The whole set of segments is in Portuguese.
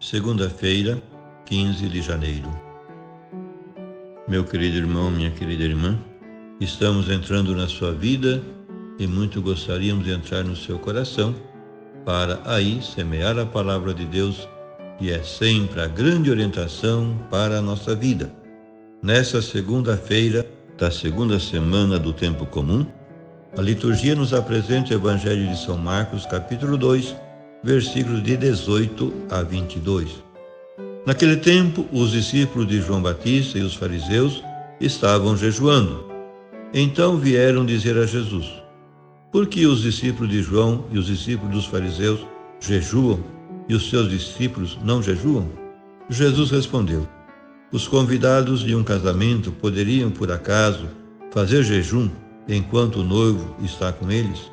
Segunda-feira, 15 de janeiro. Meu querido irmão, minha querida irmã, estamos entrando na sua vida e muito gostaríamos de entrar no seu coração para aí semear a palavra de Deus, que é sempre a grande orientação para a nossa vida. Nessa segunda-feira da segunda semana do tempo comum, a liturgia nos apresenta o Evangelho de São Marcos, capítulo 2, versículos de 18 a 22. Naquele tempo, os discípulos de João Batista e os fariseus estavam jejuando. Então vieram dizer a Jesus: por que os discípulos de João e os discípulos dos fariseus jejuam e os seus discípulos não jejuam? Jesus respondeu: os convidados de um casamento poderiam, por acaso, fazer jejum enquanto o noivo está com eles?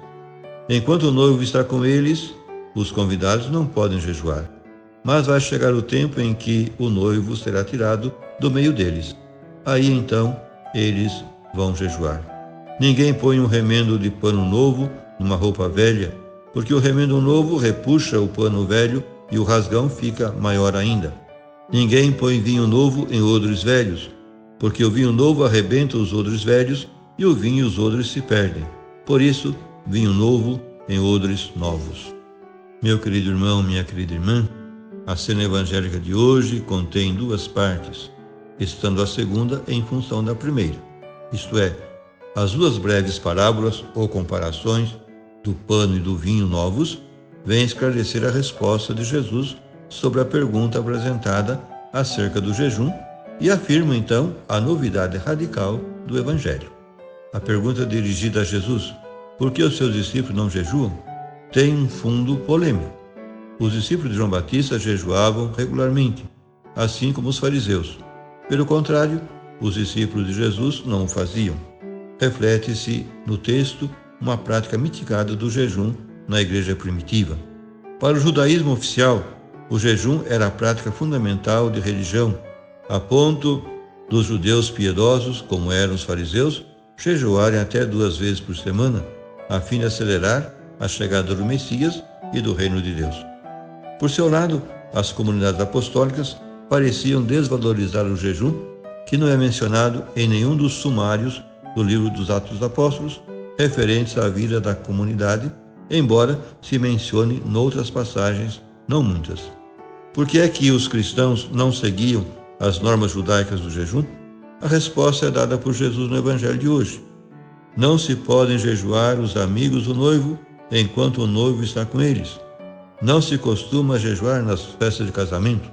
Enquanto o noivo está com eles, os convidados não podem jejuar. Mas vai chegar o tempo em que o noivo será tirado do meio deles. Aí então eles vão jejuar. Ninguém põe um remendo de pano novo numa roupa velha, porque o remendo novo repuxa o pano velho e o rasgão fica maior ainda. Ninguém põe vinho novo em odres velhos, porque o vinho novo arrebenta os odres velhos e o vinho e os odres se perdem. Por isso, vinho novo em odres novos. Meu querido irmão, minha querida irmã, a cena evangélica de hoje contém duas partes, estando a segunda em função da primeira. Isto é, as duas breves parábolas ou comparações do pano e do vinho novos vêm esclarecer a resposta de Jesus sobre a pergunta apresentada acerca do jejum e afirma então a novidade radical do Evangelho. A pergunta dirigida a Jesus: por que os seus discípulos não jejuam? Tem um fundo polêmico. Os discípulos de João Batista jejuavam regularmente, assim como os fariseus. Pelo contrário, os discípulos de Jesus não o faziam. Reflete-se no texto uma prática mitigada do jejum na igreja primitiva. Para o judaísmo oficial, o jejum era a prática fundamental de religião, a ponto dos judeus piedosos, como eram os fariseus, jejuarem até 2 vezes por semana, a fim de acelerar a chegada do Messias e do reino de Deus. Por seu lado, as comunidades apostólicas pareciam desvalorizar o jejum, que não é mencionado em nenhum dos sumários do livro dos Atos dos Apóstolos, referentes à vida da comunidade, embora se mencione noutras passagens, não muitas. Por que é que os cristãos não seguiam as normas judaicas do jejum? A resposta é dada por Jesus no Evangelho de hoje. Não se podem jejuar os amigos do noivo enquanto o noivo está com eles. Não se costuma jejuar nas festas de casamento.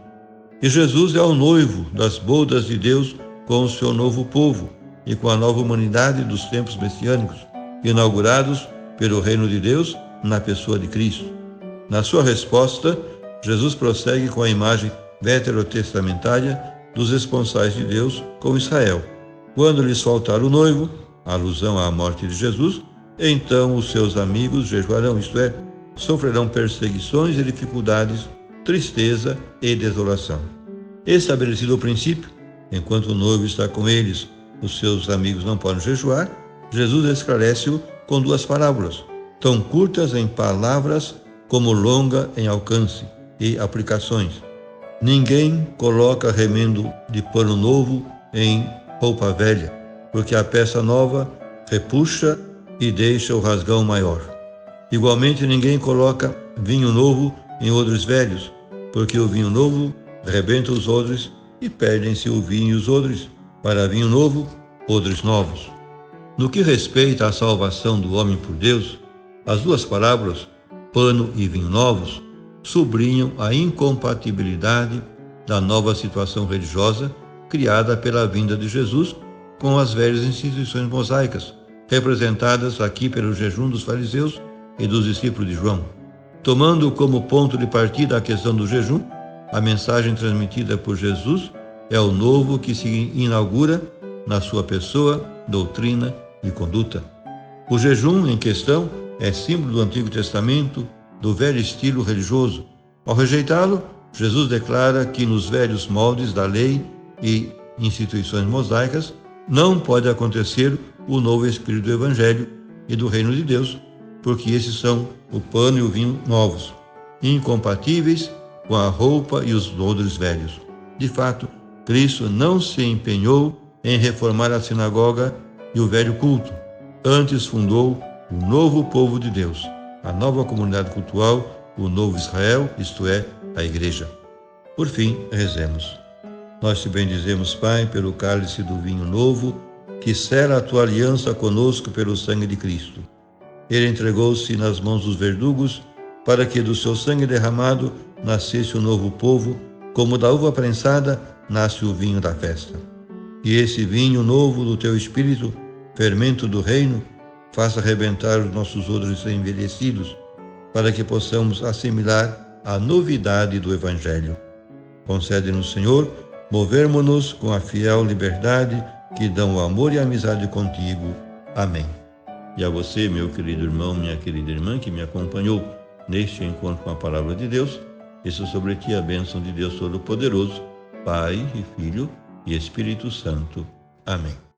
E Jesus é o noivo das bodas de Deus com o seu novo povo e com a nova humanidade dos tempos messiânicos, inaugurados pelo reino de Deus na pessoa de Cristo. Na sua resposta, Jesus prossegue com a imagem veterotestamentária dos esponsais de Deus com Israel. Quando lhes faltar o noivo, alusão à morte de Jesus, então os seus amigos jejuarão, isto é, sofrerão perseguições e dificuldades, tristeza e desolação. Estabelecido o princípio, enquanto o noivo está com eles, os seus amigos não podem jejuar, Jesus esclarece-o com 2 parábolas, tão curtas em palavras como longa em alcance e aplicações. Ninguém coloca remendo de pano novo em roupa velha, porque a peça nova repuxa e deixa o rasgão maior. Igualmente, ninguém coloca vinho novo em odres velhos, porque o vinho novo rebenta os odres e perdem-se o vinho e os odres. Para vinho novo, odres novos. No que respeita à salvação do homem por Deus, as 2 parábolas, pano e vinho novos, sublinham a incompatibilidade da nova situação religiosa criada pela vinda de Jesus com as velhas instituições mosaicas, representadas aqui pelo jejum dos fariseus e dos discípulos de João. Tomando como ponto de partida a questão do jejum, a mensagem transmitida por Jesus é o novo que se inaugura na sua pessoa, doutrina e conduta. O jejum em questão é símbolo do Antigo Testamento, do velho estilo religioso. Ao rejeitá-lo, Jesus declara que nos velhos moldes da lei e instituições mosaicas não pode acontecer o novo espírito do Evangelho e do reino de Deus, porque esses são o pano e o vinho novos, incompatíveis com a roupa e os odres velhos. De fato, Cristo não se empenhou em reformar a sinagoga e o velho culto. Antes fundou o novo povo de Deus, a nova comunidade cultural, o novo Israel, isto é, a Igreja. Por fim, rezemos. Nós te bendizemos, Pai, pelo cálice do vinho novo, que sela a tua aliança conosco pelo sangue de Cristo. Ele entregou-se nas mãos dos verdugos, para que do seu sangue derramado nascesse um novo povo, como da uva prensada nasce o vinho da festa. E esse vinho novo do teu Espírito, fermento do reino, faça arrebentar os nossos odres envelhecidos, para que possamos assimilar a novidade do Evangelho. Concede-nos, Senhor, movermos-nos com a fiel liberdade que dão o amor e a amizade contigo. Amém. E a você, meu querido irmão, minha querida irmã, que me acompanhou neste encontro com a Palavra de Deus, desça sobre ti a bênção de Deus Todo-Poderoso, Pai e Filho e Espírito Santo. Amém.